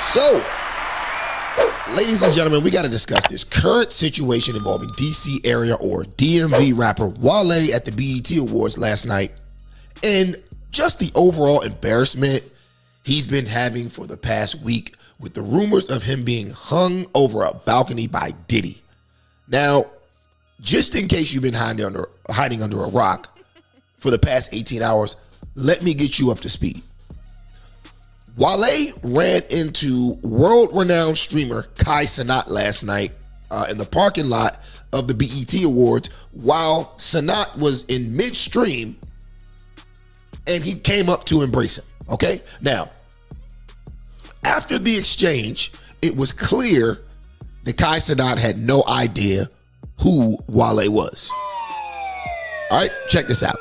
So, ladies and gentlemen, we got to discuss this current situation involving DC area or DMV rapper Wale at the BET Awards last night, and just the overall embarrassment he's been having for the past week with the rumors of him being hung over a balcony by Diddy. Now, just in case you've been hiding under a rock for the past 18 hours, let me get you up to speed. Wale ran into world-renowned streamer Cenat last night in the parking lot of the BET Awards while Cenat was in midstream, and he came up to embrace him, okay? Now, after the exchange, it was clear that Cenat had no idea who Wale was. All right, check this out.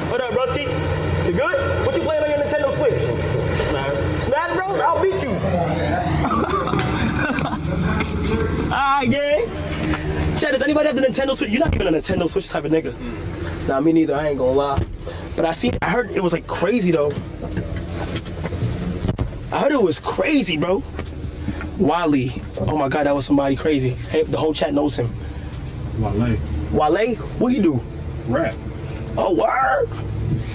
What up, Rusky? You good? What you playing on your Nintendo Switch? Smash. Smash, bro? I'll beat you. Alright, gang. Chad, does anybody have the Nintendo Switch? You're not even a Nintendo Switch type of nigga. Nah, me neither. I ain't gonna lie. But I heard it was like crazy though. I heard it was crazy, bro. Wale. Oh my God, that was somebody crazy. Hey, the whole chat knows him. Wale. Wale? What he do? Rap. Oh, word?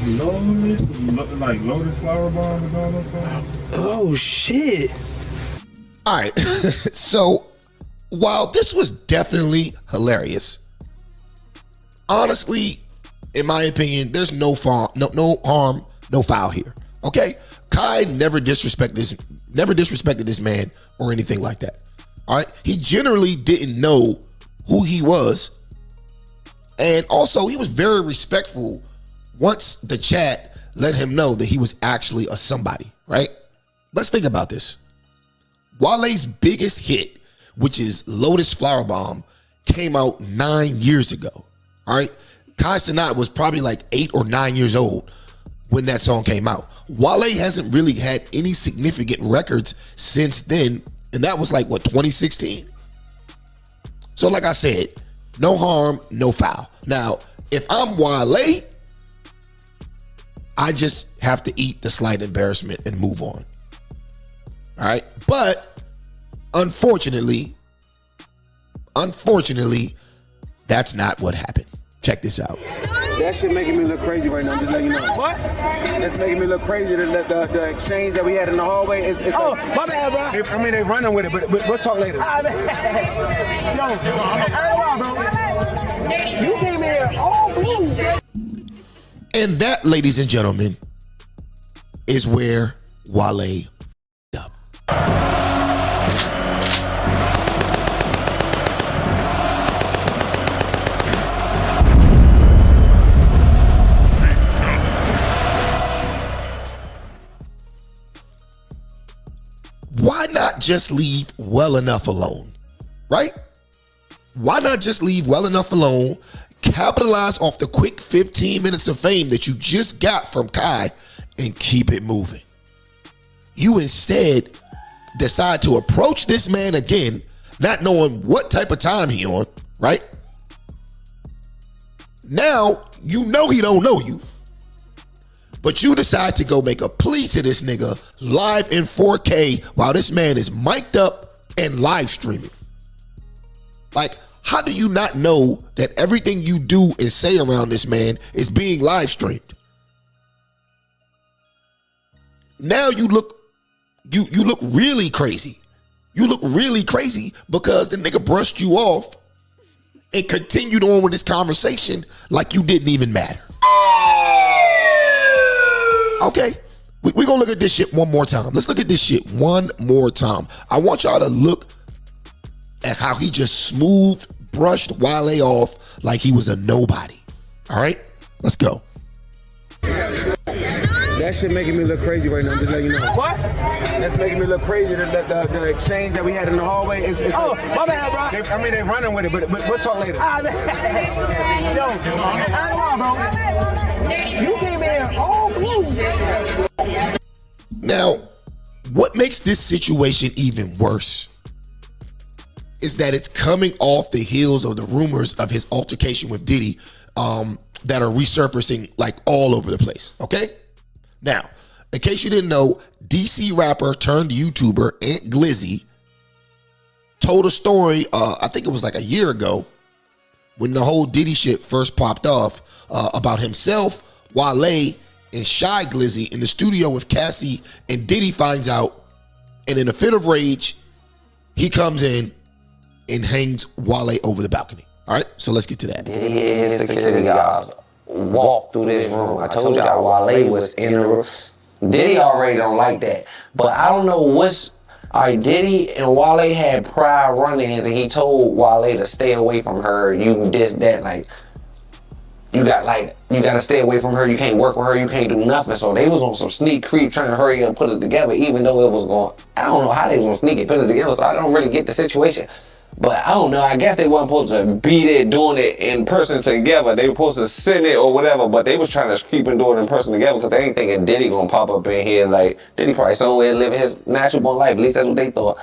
Lotus flower bomb and all that stuff. Oh, shit. All right, so while this was definitely hilarious, honestly, in my opinion, there's no harm, no foul here. Okay, Kai never disrespected this man or anything like that. All right, he generally didn't know who he was, and also he was very respectful once the chat let him know that he was actually a somebody. Right? Let's think about this. Wale's biggest hit, which is Lotus Flower Bomb, came out 9 years ago. All right. Cenat was probably like 8 or 9 years old when that song came out. Wale hasn't really had any significant records since then, and that was like, what, 2016? So like I said, no harm, no foul. Now, if I'm Wale, I just have to eat the slight embarrassment and move on. All right? But unfortunately, that's not what happened. Check this out. That shit making me look crazy right now, just letting you know. What? That's making me look crazy. The exchange that we had in the hallway is Oh, like, my bad, bro. I mean, they running with it, but we'll talk later. Yo, bro. You came here all blue. And that, ladies and gentlemen, is where Wale up. Why not just leave well enough alone, right? Why not just leave well enough alone, capitalize off the quick 15 minutes of fame that you just got from Kai, and keep it moving? You instead decide to approach this man again, not knowing what type of time he on, right? Now, you know he don't know you, but you decide to go make a plea to this nigga live in 4K while this man is mic'd up and live streaming. Like, how do you not know that everything you do and say around this man is being live streamed? Now you look really crazy. You look really crazy because the nigga brushed you off and continued on with this conversation like you didn't even matter. Okay, we're gonna look at this shit one more time. Let's look at this shit one more time. I want y'all to look at how he just smooth brushed Wale off like he was a nobody. All right, let's go. That shit making me look crazy right now, just letting you know. What? That's making me look crazy. The exchange that we had in the hallway is Oh, like, my bad, bro. I mean, they running with it, but we'll talk later. Yo, bro. You came here all blue. Now, what makes this situation even worse is that it's coming off the heels of the rumors of his altercation with Diddy that are resurfacing like all over the place, okay? Now, In case you didn't know, DC rapper turned YouTuber Aunt Glizzy told a story, I think it was like a year ago, when the whole Diddy shit first popped off, about himself, Wale, and Shy Glizzy in the studio with Cassie, and Diddy finds out, and in a fit of rage, he comes in and hangs Wale over the balcony. All right, so let's get to that. Diddy and his security guards walked through this room. I told y'all Wale was in the room. Diddy already don't like that. But I don't know what's... Alright, Diddy and Wale had prior run-ins, and he told Wale to stay away from her. You this, that, like... You gotta stay away from her. You can't work with her. You can't do nothing. So they was on some sneak creep trying to hurry up and put it together, even though it was going... I don't know how they was gonna sneak it, put it together, so I don't really get the situation. But I don't know, I guess they wasn't supposed to be there doing it in person together. They were supposed to send it or whatever, but they was trying to keep and do it in person together because they ain't thinking Diddy gonna pop up in here like, Diddy probably somewhere living his natural born life. At least that's what they thought.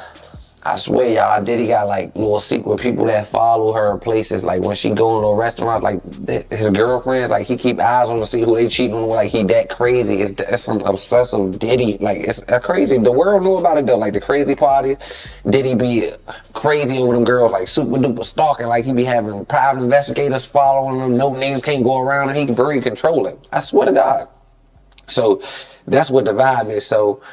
I swear y'all, Diddy got like little secret people that follow her places. Like when she go into a restaurant, like his girlfriends, like he keep eyes on to see who they cheating on. Like he that crazy. It's some obsessive Diddy. Like it's crazy. The world knew about it though. Like the crazy parties, Diddy be crazy over them girls, like super duper stalking. Like he be having private investigators following them. No names can't go around, and he very controlling. I swear to God. So that's what the vibe is. So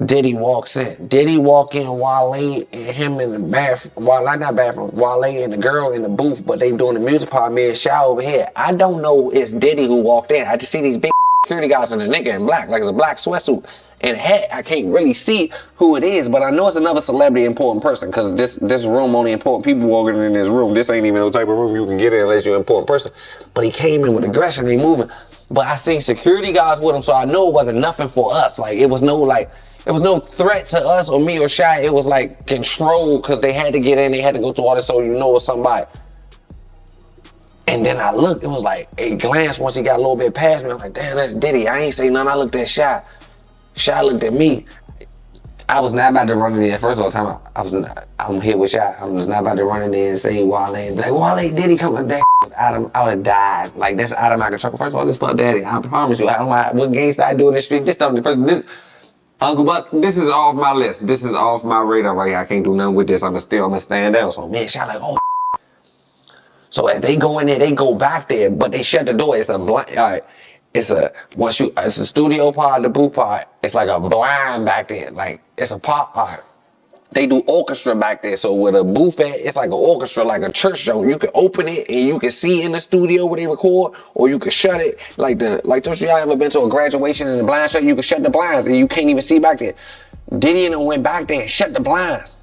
Diddy walks in. Diddy walk in, Wale and him in the bathroom. Wale and the girl in the booth, but they doing the music part, me and Shy over here. I don't know it's Diddy who walked in. I just see these big security guys and a nigga in black, like it's a black sweatsuit and hat. I can't really see who it is, but I know it's another celebrity important person because this room only important people walking in this room. This ain't even no type of room you can get in unless you're an important person. But he came in with aggression, they moving. But I seen security guards with him, so I know it wasn't nothing for us. Like it was no threat to us or me or Shy. It was like control because they had to get in. They had to go through all this so you know it's somebody. And then I looked. It was like a glance once he got a little bit past me. I'm like, damn, that's Diddy. I ain't say nothing. I looked at Shy. Shy looked at me. I was not about to run in there. First of all, I'm here with Shy. I was not about to run in there and say Wale. Like, Wale, Diddy coming back. I would have died. Like, that's out of my control. First of all, this Puff Daddy. I promise you, I don't know what gangsta I do in the street. This stuff, Uncle Buck, this is off my list. This is off my radar right here. I can't do nothing with this. I'm gonna stand down. So man, Shy like, oh. So as they go in there, they go back there, but they shut the door. It's a blind. All right, it's a studio part, the booth part. It's like a blind back there. Like it's a pop part. They do orchestra back there. So with a booth at, it's like an orchestra, like a church show. You can open it and you can see in the studio where they record, or you can shut it. Like don't y'all ever been to a graduation in the blind shut? You can shut the blinds and you can't even see back there. Diddy and them went back there and shut the blinds.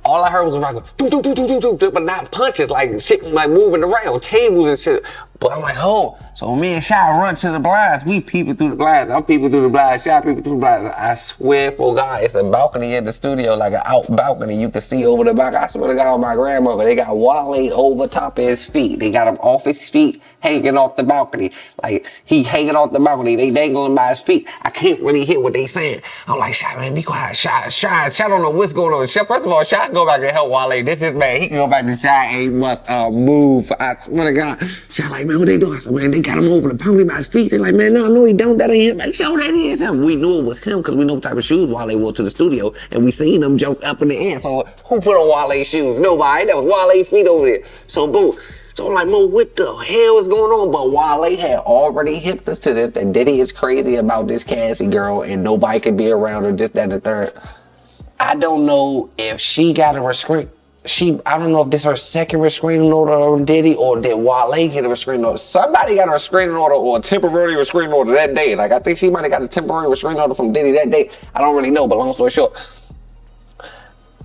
All I heard was like, but not punches, like shit like moving around, tables and shit. But I'm like, oh. So me and Shy run to the blinds. We peeping through the blinds. I'm peeping through the blinds. Shy peeping through the blinds. I swear for God, it's a balcony in the studio, like an out balcony. You can see over the balcony. I swear to God, my grandmother, they got Wale over top of his feet. They got him off his feet, hanging off the balcony. Like, he hanging off the balcony. They dangling by his feet. I can't really hear what they saying. I'm like, Shy, man, be quiet. Shy don't know what's going on. First of all, Shy can go back and help Wale. This is man. He can go back to Shy ain't must move. I swear to God. Shy like, man, what they doing? I said, man, they got him over the balcony by his feet. They like, man, no, he don't. That ain't him. Like, show that is him. We knew it was him because we know what type of shoes Wale wore to the studio, and we seen them jump up in the air. So who put on Wale's shoes? Nobody. That was Wale's feet over there. So boom. So I'm like, Mo, what the hell is going on? But Wale had already hipped us to this, that Diddy is crazy about this Cassie girl and nobody could be around her, this, that, and the third. I don't know if she got a restraint. I don't know if this is her second restraining order on Diddy or did Wale get a restraining order. Somebody got a restraining order or a temporary restraining order that day. Like, I think she might have got a temporary restraining order from Diddy that day. I don't really know, but long story short,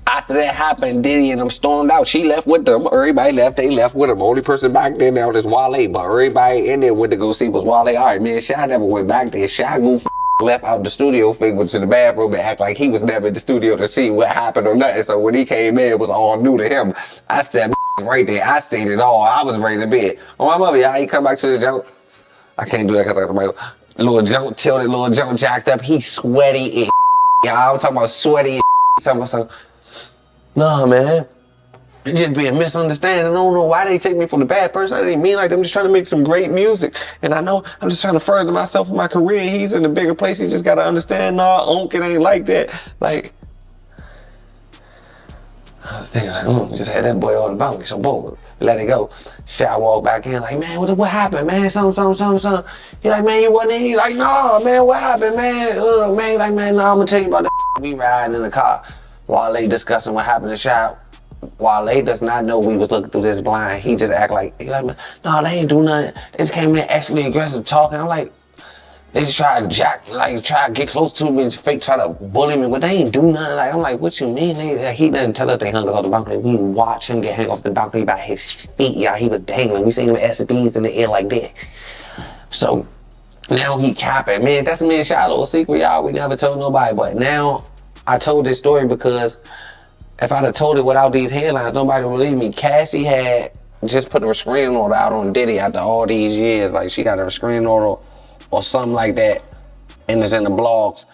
after that happened, Diddy and them stormed out. She left with them. Everybody left. They left with them. Only person back there now is Wale. But everybody in there went to go see was Wale. All right, man, Shy never went back there. Shy goofy left out the studio, went to the bathroom and act like he was never in the studio to see what happened or nothing. So when he came in, it was all new to him. I said, right there, I seen it all. I was ready to bed. On my mother, y'all ain't come back to the jump. I can't do that because I got my little jump tilted, little jump jacked up. He sweaty and y'all. I'm talking about sweaty and something. Nah, man. It just be a misunderstanding. I don't know why they take me for the bad person. I didn't mean like that. I'm just trying to make some great music. And I know I'm just trying to further myself in my career. He's in a bigger place. He just got to understand, no, it ain't like that. Like, I was thinking, like, just had that boy on the balcony. So boom, let it go. Shit, I walk back in like, man, what happened, man? Something. He like, man, you wasn't in? He like, no, man, what happened, man? Man, he like, man, no, I'm gonna tell you about that. We riding in the car while they discussing what happened in the shop. Wale does not know we was looking through this blind. He just act like, no, they ain't do nothing. They just came in actually aggressive talking. I'm like, they just try to try to get close to me and fake try to bully me, but they ain't do nothing. Like, I'm like, what you mean? He didn't tell us they hung us off the balcony. We watched him get hung off the balcony by his feet, y'all. He was dangling. We seen him SBs in the air like that. So now he capping. Man, that's me and Shiloh a secret, y'all. We never told nobody, but now I told this story because if I'd have told it without these headlines, nobody would believe me. Cassie had just put a restraining order out on Diddy after all these years. Like, she got a restraining order or something like that, and it's in the blogs.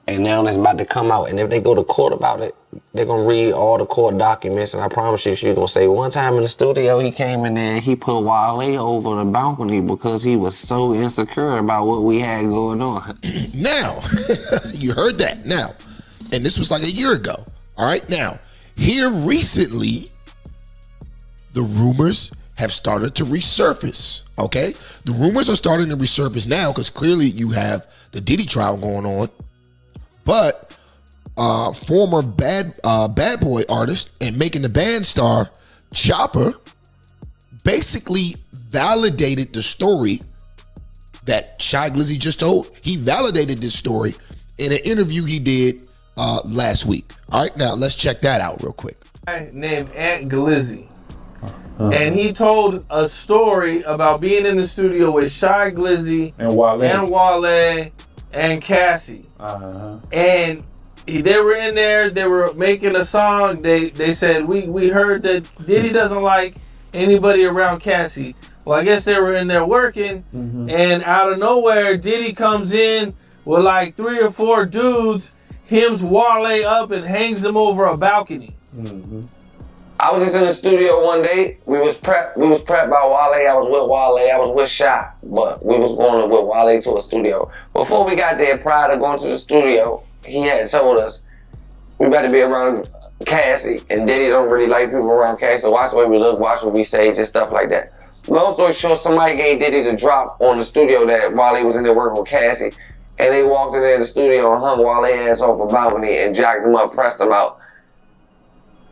And now it's about to come out. And if they go to court about it, they're going to read all the court documents. And I promise you, she's going to say, one time in the studio, he came in there and he put Wale over the balcony because he was so insecure about what we had going on. Now, you heard that. Now, and this was like a year ago. All right, now, here recently, the rumors have started to resurface, okay? The rumors are starting to resurface now because clearly you have the Diddy trial going on, but former bad boy artist and making the band star, Chopper, basically validated the story that Shy Glizzy just told. He validated this story in an interview he did last week. All right, now let's check that out real quick. Named Ant Glizzy. And he told a story about being in the studio with Shy Glizzy And Wale. and Cassie. And they were in there, they were making a song. They said, we heard that Diddy doesn't like anybody around Cassie. Well, I guess they were in there working, and out of nowhere, Diddy comes in with like 3 or 4 dudes, hems Wale up and hangs him over a balcony. I was just in the studio one day. We was prepped by Wale. I was with Wale. I was with Shy, but we was going with Wale to a studio. Before we got there, prior to going to the studio, he had told us we better be around Cassie, and Diddy don't really like people around Cassie. So watch the way we look, watch what we say, just stuff like that. Long story short, somebody gave Diddy the drop on the studio that Wale was in there working with Cassie, and they walked in there in the studio and hung Wale ass off a balcony and jacked him up, pressed him out.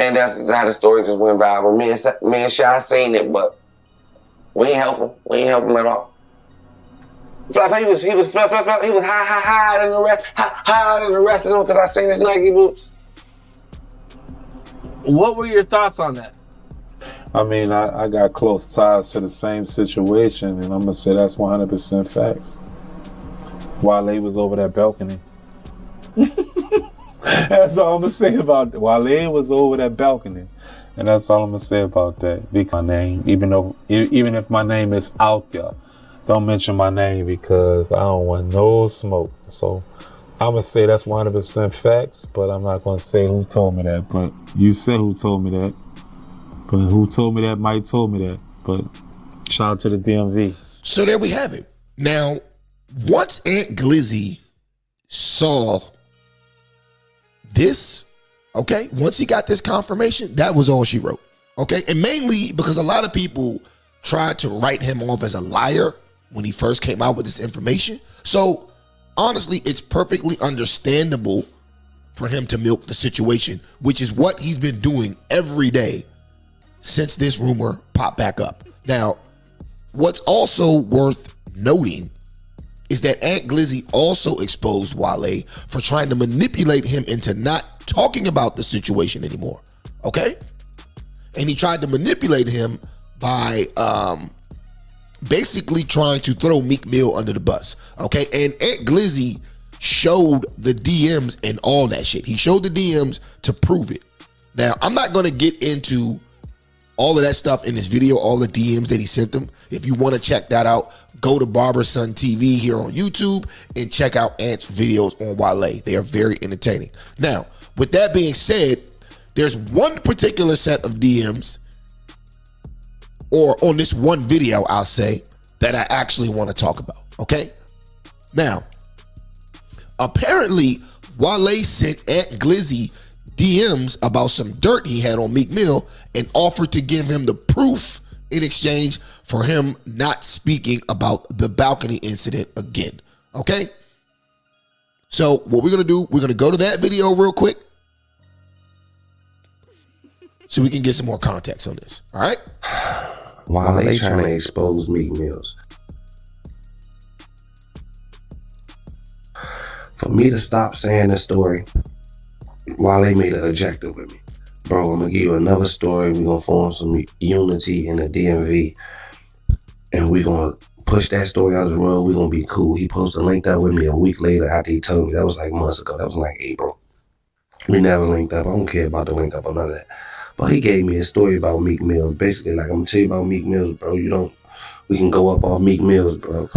And that's how the story just went viral. Me and Shy seen it, but we ain't help him. We ain't help him at all. He was fluff. He was higher than the rest. Higher than the rest of them because I seen his Nike boots. What were your thoughts on that? I mean, I got close ties to the same situation, and I'm gonna say that's 100% facts. Wale was over that balcony. That's all I'm gonna say about that. Wale was over that balcony, and that's all I'm gonna say about that. Because my name, even if my name is out there, don't mention my name because I don't want no smoke. So I'm gonna say that's 100% facts, but I'm not gonna say who told me that. But you said who told me that. But who told me that might told me that. But shout out to the DMV. So there we have it. Now, once Ant Glizzy saw this, okay, once he got this confirmation, that was all she wrote, okay? And mainly because a lot of people tried to write him off as a liar when he first came out with this information. So honestly, it's perfectly understandable for him to milk the situation, which is what he's been doing every day since this rumor popped back up. Now, what's also worth noting is that Ant Glizzy also exposed Wale for trying to manipulate him into not talking about the situation anymore, okay? And he tried to manipulate him by basically trying to throw Meek Mill under the bus, okay? And Ant Glizzy showed the DMs and all that shit. He showed the DMs to prove it. Now, I'm not gonna get into all of that stuff in this video, all the DMs that he sent them. If you want to check that out, go to Barber Son TV here on YouTube and check out Ant's videos on Wale. They are very entertaining. Now, with that being said, there's one particular set of DMs, or on this one video, I'll say, that I actually want to talk about, okay? Now, apparently, Wale sent Aunt Glizzy DMs about some dirt he had on Meek Mill and offered to give him the proof in exchange for him not speaking about the balcony incident again, okay? So what we're going to do, we're going to go to that video real quick so we can get some more context on this, all right? While they trying to expose Meek Mills. For me to stop saying the story, Wale made an objective with me. Bro, I'm gonna give you another story. We're gonna form some unity in the DMV. And we're gonna push that story out of the road. We're gonna be cool. He posted a link up with me a week later after he told me. That was like months ago. That was like April. We never linked up. I don't care about the link up or none of that. But he gave me a story about Meek Mills. Basically, like, I'm gonna tell you about Meek Mills, bro. We can go up off Meek Mills, bro.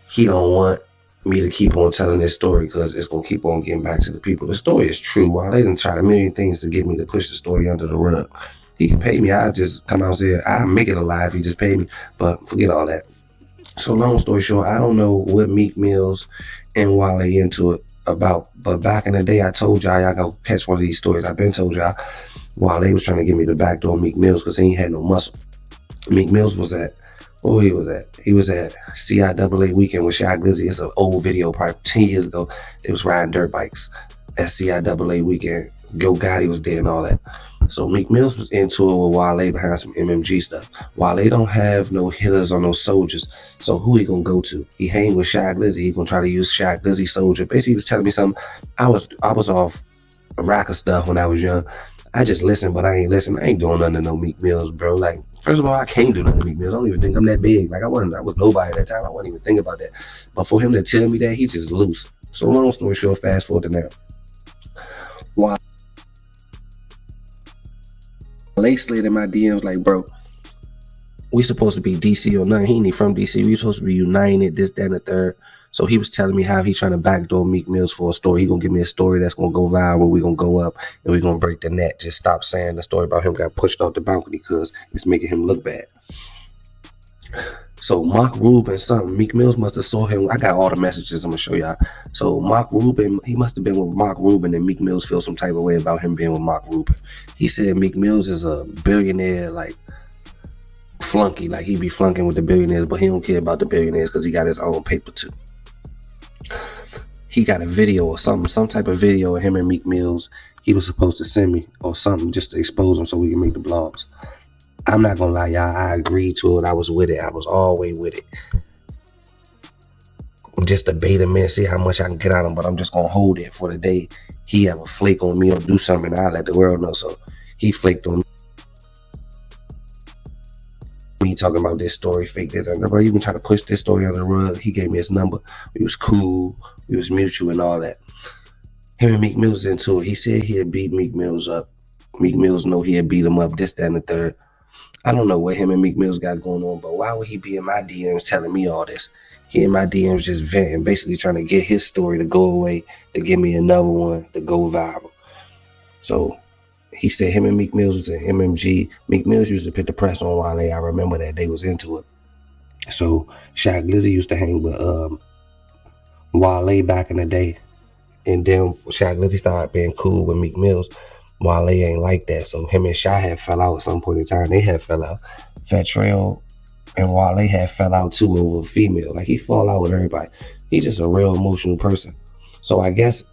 He don't want me to keep on telling this story because it's gonna keep on getting back to the people. The story is true. While they didn't try a million things to get me to push the story under the rug, he can pay me. I just come out and say, I'll make it alive. He just paid me. But forget all that. So long story short, I don't know what Meek Mills and Wale into it about. But back in the day, I told y'all go catch one of these stories. I've been told y'all Wale was trying to get me to backdoor Meek Mills because he ain't had no muscle. Meek Mills was at, he was at CIAA weekend with Shy Glizzy. It's an old video, probably 10 years ago. They was riding dirt bikes at CIAA weekend. Go Gotti was there and all that. So Meek Mills was into it with Wale behind some MMG stuff. Wale don't have no hitters or no soldiers. So who he gonna go to? He hang with Shy Glizzy. He gonna try to use Shy Glizzy soldier. Basically, he was telling me something. I was off a rack of stuff when I was young. I just listened, but I ain't listen. I ain't doing nothing to no Meek Mills, bro. Like, first of all, I can't do nothing to Meek Mills. I don't even think I'm that big. Like, I was nobody at that time. I wasn't even thinking about that. But for him to tell me that, he just loose. So long story short, fast forward to now. Wale slid in my DMs like, bro, we supposed to be DC or nothing. He ain't from DC. We supposed to be united, this, that, and the third. So he was telling me how he trying to backdoor Meek Mills for a story. He gonna give me a story that's gonna go viral. We gonna go up and we gonna break the net. Just stop saying the story about him got pushed off the balcony because it's making him look bad. So Mark Rubin, something, Meek Mills must have saw him. I got all the messages I'm gonna show y'all. So Mark Rubin, he must have been with Mark Rubin, and Meek Mills feel some type of way about him being with Mark Rubin. He said Meek Mills is a billionaire, like, flunky, like he be flunking with the billionaires, but he don't care about the billionaires because he got his own paper too. He got a video or something, some type of video of him and Meek Mills. He was supposed to send me or something just to expose him so we can make the blogs. I'm not gonna lie, y'all. I agreed to it. I was with it. I was always with it. Just to bait him in, see how much I can get out of him. But I'm just gonna hold it for the day he have a flake on me or do something. I'll let the world know. So he flaked on me talking about this story, fake this. And bro, you been trying to push this story under the rug. He gave me his number. We was cool. We was mutual and all that. Him and Meek Mills into it. He said he'd beat Meek Mills up. Meek Mills know he'd beat him up, this, that, and the third. I don't know what him and Meek Mills got going on, but why would he be in my DMs telling me all this? He in my DMs just venting, basically trying to get his story to go away, to give me another one to go viral. So he said him and Meek Mills was in MMG. Meek Mills used to put the press on Wale. I remember that they was into it. So Shy Glizzy used to hang with Wale back in the day. And then Shy Glizzy started being cool with Meek Mills. Wale ain't like that. So him and Shy had fell out at some point in time. They had fell out. Fat Trail and Wale had fell out too over a female. Like, he fall out with everybody. He's just a real emotional person. So I guess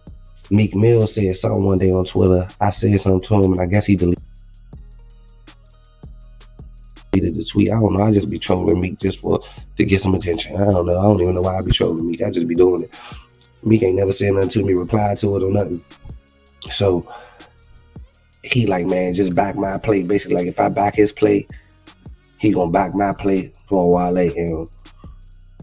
Meek Mills said something one day on Twitter. I said something to him and I guess he deleted the tweet. I don't know. I just be trolling Meek just to get some attention. I don't know. I don't even know why I be trolling Meek. I just be doing it. Meek ain't never said nothing to me, replied to it or nothing. So he like, man, just back my play. Basically, like, if I back his play, he gonna back my play for Wale, and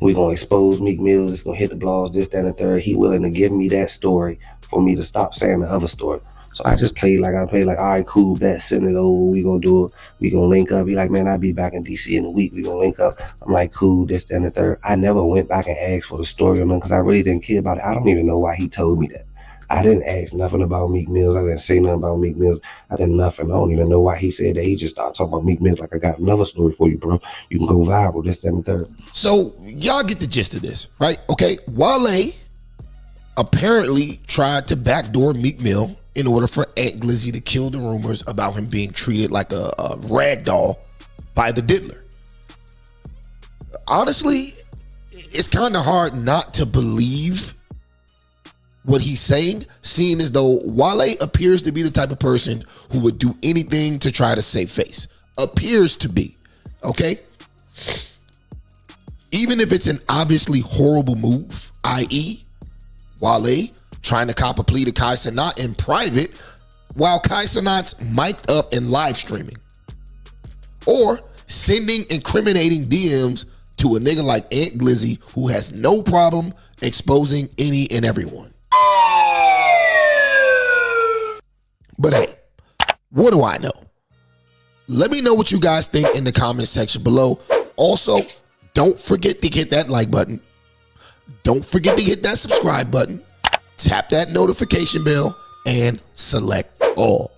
we gonna expose Meek Mills. It's gonna hit the blogs, this, that, and the third. He willing to give me that story for me to stop saying the other story. So I just played like, all right, cool, bet, send it over. We gonna do it. We gonna link up. He like, man, I'll be back in DC in a week. We gonna link up. I'm like, cool, this, that, and the third. I never went back and asked for the story or nothing because I really didn't care about it. I don't even know why he told me that. I didn't ask nothing about Meek Mills. I didn't say nothing about Meek Mills. I didn't nothing. I don't even know why he said that. He just started talking about Meek Mills like I got another story for you, bro. You can go viral, this, that, and the third. So y'all get the gist of this, right? Okay, Wale apparently tried to backdoor Meek Mill in order for Aunt Glizzy to kill the rumors about him being treated like a rag doll by the diddler. Honestly, it's kind of hard not to believe what he's saying, seeing as though Wale appears to be the type of person who would do anything to try to save face. Appears to be, okay? Even if it's an obviously horrible move, i.e., Wale trying to cop a plea to Kai Cenat in private while Kai Cenat's mic'd up and live streaming. Or sending incriminating DMs to a nigga like Aunt Glizzy who has no problem exposing any and everyone. But hey, what do I know? Let me know what you guys think in the comment section below. Also, don't forget to hit that like button. Don't forget to hit that subscribe button. Tap that notification bell and select all.